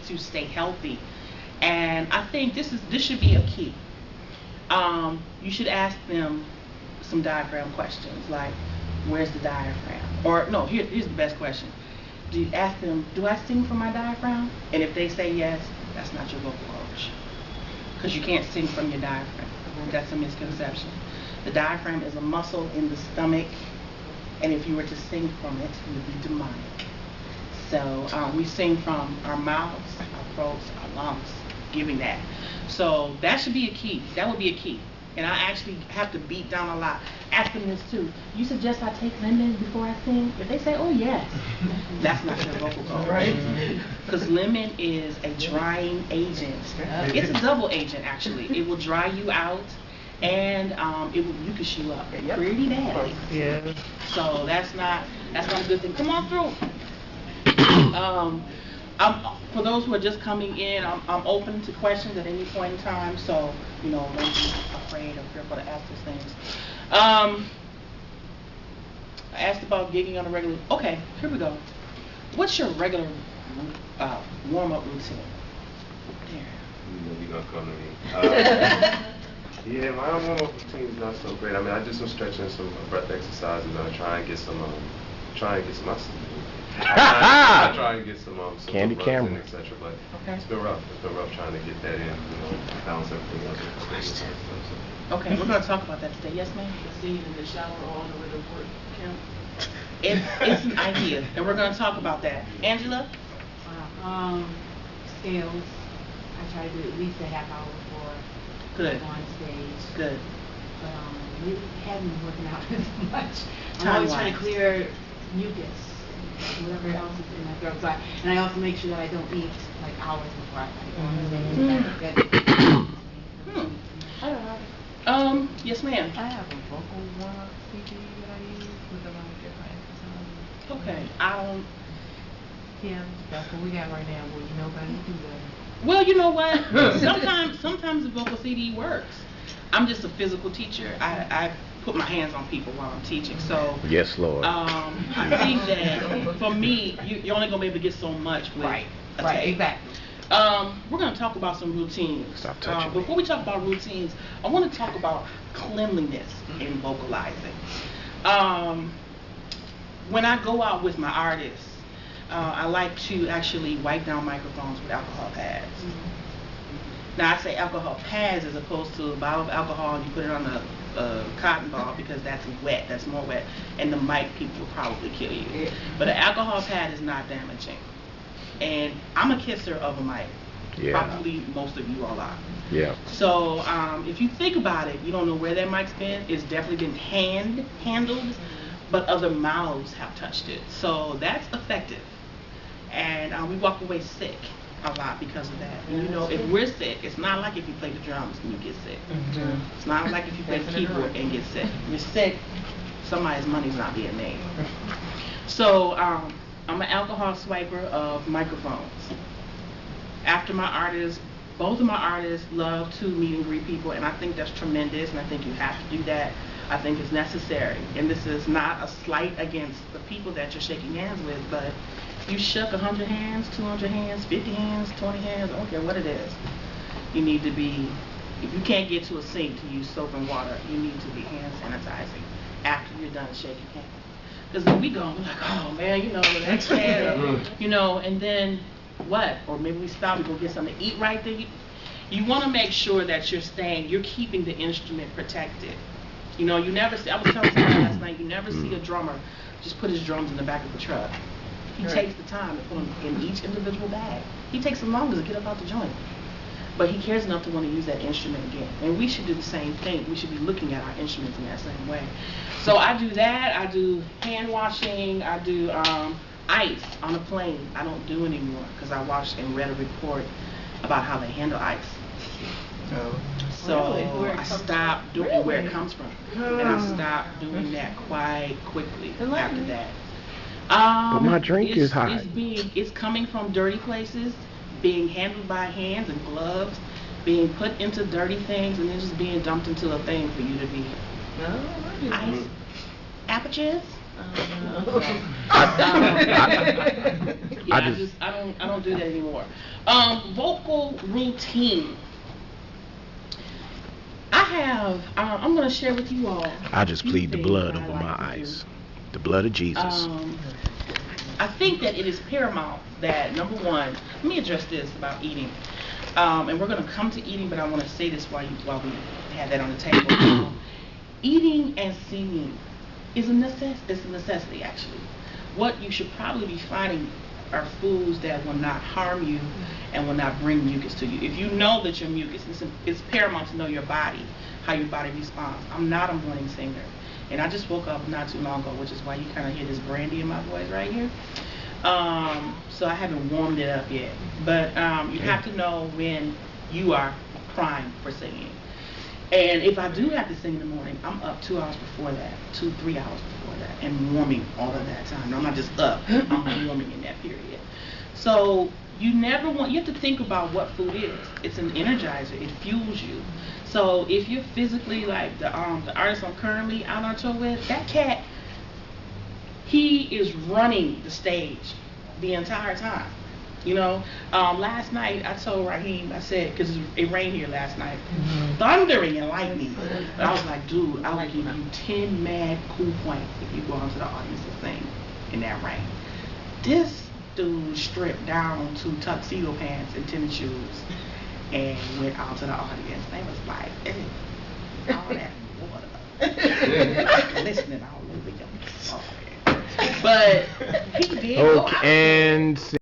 to stay healthy. And I think this should be a key. You should ask them some diaphragm questions like, where's the diaphragm? Or no, here's the best question. Do you ask them, do I sing from my diaphragm? And if they say yes, that's not your vocal coach. Because you can't sing from your diaphragm. That's a misconception. The diaphragm is a muscle in the stomach, and if you were to sing from it, it would be demonic. So we sing from our mouths, our throats, our lungs, giving that. So that should be a key. That would be a key. And I actually have to beat down a lot. Ask them this too. You suggest I take lemon before I sing? If they say, oh yes, that's not your vocal coach. Right? Because lemon is a drying agent. It's a double agent actually. It will dry you out, and it will mucus you up pretty badly. Yeah. So that's not a good thing. Come on through. For those who are just coming in, I'm open to questions at any point in time, so, don't be afraid or fearful to ask those things. I asked about gigging on a regular. Okay, here we go. What's your regular warm-up routine? You're going to come to me. Yeah, my warm-up routine is not so great. I mean, I do some stretching, some breath exercises, and I try and get some I try and get some Candy camera, etc. But it's been rough. It's been rough trying to get that in, balance everything else. Okay, we're going to talk about that today. Yes, ma'am. See in the shower all the way to work. It's an idea, and we're going to talk about that. Angela? Scales. I try to do at least a half hour before Good. on stage. Good. But we haven't been working out as much. I'm always trying to clear mucus, whatever else is in my throat. So and I also make sure that I don't eat like hours before I go on stage. Yes, ma'am. I have a vocal warm-up CD that I use with a lot of different exercises. Okay, I don't. Yeah, that's what we got right now. Well, nobody do that. Well, you know what? sometimes the vocal CD works. I'm just a physical teacher. I put my hands on people while I'm teaching. So yes, Lord. I think that for me, you're only gonna be able to get so much with right, exactly. We're going to talk about some routines. Stop touching me. Before we talk about routines, I want to talk about cleanliness in vocalizing. When I go out with my artists, I like to actually wipe down microphones with alcohol pads. Now I say alcohol pads as opposed to a bottle of alcohol and you put it on a cotton ball because that's wet, that's more wet, and the mic people will probably kill you. But an alcohol pad is not damaging. And I'm a kisser of a mic. Yeah. Probably most of you all are. Yeah. So if you think about it, you don't know where that mic's been. It's definitely been handled, but other mouths have touched it. So that's effective. And we walk away sick a lot because of that. And, if we're sick, it's not like if you play the drums and you get sick. It's not like if you play the keyboard and get sick. You're sick, somebody's money's not being made. So I'm an alcohol swiper of microphones. After my artists, both of my artists love to meet and greet people, and I think that's tremendous, and I think you have to do that. I think it's necessary. And this is not a slight against the people that you're shaking hands with, but you shook 100 hands, 200 hands, 50 hands, 20 hands, I don't care what it is. You need to be, if you can't get to a sink to use soap and water, you need to be hand sanitizing after you're done shaking hands. Because then we go, we're like, oh man, the next bad, and then what? Or maybe we stop, we go get something to eat right there. You want to make sure that you're keeping the instrument protected. You never see, I was telling somebody last night, you never see a drummer just put his drums in the back of the truck. He takes the time to put them in each individual bag. He takes them longer to get up out the joint. But he cares enough to want to use that instrument again. And we should do the same thing. We should be looking at our instruments in that same way. So I do that. I do hand washing. I do ice on a plane. I don't do anymore because I watched and read a report about how they handle ice. So I stopped doing where it comes from. And I stopped doing that quite quickly after that. But my drink is hot. It's coming from dirty places, being handled by hands and gloves, being put into dirty things, and then just being dumped into a thing for you to be. Ice, apertures, I don't do that anymore. Vocal routine. I'm going to share with you all. I just plead the things blood that I over like my to do. eyes. The blood of Jesus. I think that it is paramount that, number one, let me address this about eating. And we're going to come to eating, but I want to say this while we have that on the table. Eating and singing is a necessity, actually. What you should probably be finding are foods that will not harm you and will not bring mucus to you. If you know that you're mucus, it's paramount to know your body, how your body responds. I'm not a morning singer, and I just woke up not too long ago, which is why you kind of hear this brandy in my voice right here. So I haven't warmed it up yet, but you have to know when you are primed for singing. And if I do have to sing in the morning, I'm up 2 hours before that, 3 hours before that, and warming all of that time. No, I'm not just up, I'm warming in that period. So you have to think about what food is. It's an energizer, it fuels you. So if you're physically like the artist I'm currently out on tour with, that cat, he is running the stage the entire time. You know, last night I told Raheem, I said, because it rained here last night, thundering and lightning. But I was like, dude, I will give you 10 mad cool points if you go onto the audience and sing in that rain. This dude stripped down to tuxedo pants and tennis shoes and went out to the audience. They was like, hey, all that water. Listening all over your forehead. But he did go out. And